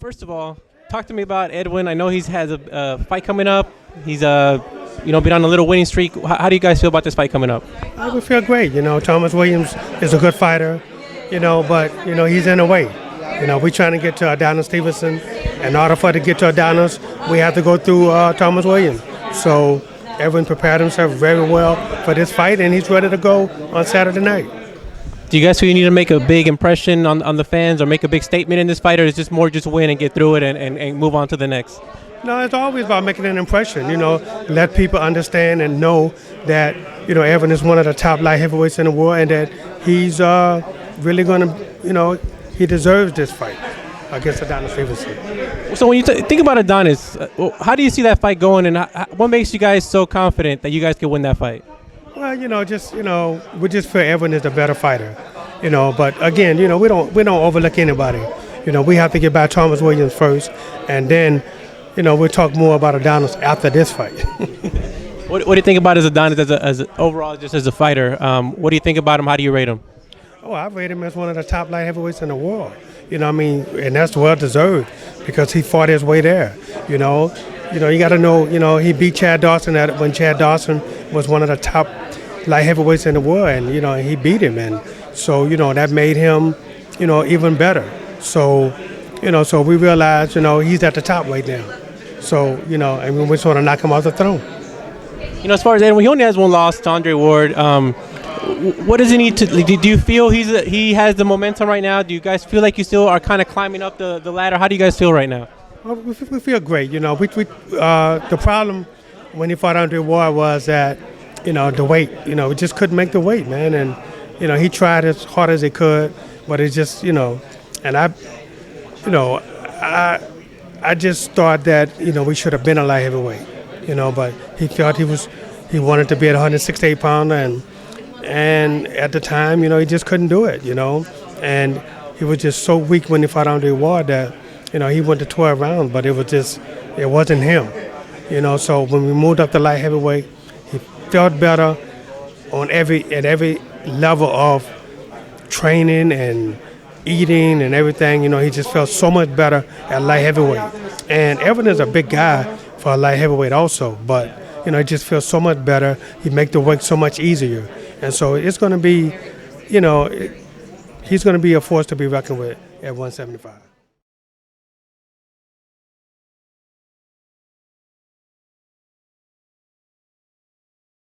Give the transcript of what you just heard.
First of all, talk to me about Edwin. I know he has a fight coming up. He's been on a little winning streak. How do you guys feel about this fight coming up? We feel great. Thomas Williams is a good fighter, but he's in the way. We're trying to get to Adonis Stevenson. In order for us to get to Adonis, we have to go through Thomas Williams. So Edwin prepared himself very well for this fight, and he's ready to go on Saturday night. Do you guys feel you need to make a big impression on the fans or make a big statement in this fight, or is it just more just win and get through it and move on to the next? No, it's always about making an impression, let people understand and know that, Edwin is one of the top light heavyweights in the world and that he's really going to, he deserves this fight against Adonis Stevenson. So when you think about Adonis, how do you see that fight going, and what makes you guys so confident that you guys can win that fight? Well, we just feel Edwin is the better fighter, but again, we don't overlook anybody. We have to get by Thomas Williams first, and then, we'll talk more about Adonis after this fight. What do you think about Adonis as overall, just as a fighter? What do you think about him? How do you rate him? Oh, I rate him as one of the top light heavyweights in the world. And that's well deserved because he fought his way there. You got to know, he beat Chad Dawson when Chad Dawson was one of the top light heavyweights in the world, and he beat him, and so that made him even better. So so we realized he's at the top right now. So and we sort of knock him off the throne. As far as Edwin, he only has one loss to Andre Ward. What does he need to? Do you feel he has the momentum right now? Do you guys feel like you still are kind of climbing up the ladder? How do you guys feel right now? Well, we feel great. The problem when he fought Andre Ward was that the weight. We just couldn't make the weight, man. And he tried as hard as he could, but it just and I just thought that we should have been a light heavyweight. But he felt he wanted to be at 168 pounder, and at the time, he just couldn't do it, and he was just so weak when he fought Andre Ward that, he went to 12 rounds, but it wasn't him, so when we moved up to light heavyweight, he felt better at every level of training and eating and everything, he just felt so much better at light heavyweight. And Edwin is a big guy for a light heavyweight also, but, he just feels so much better. He make the weight so much easier. And so it's going to be, he's going to be a force to be reckoned with at 175.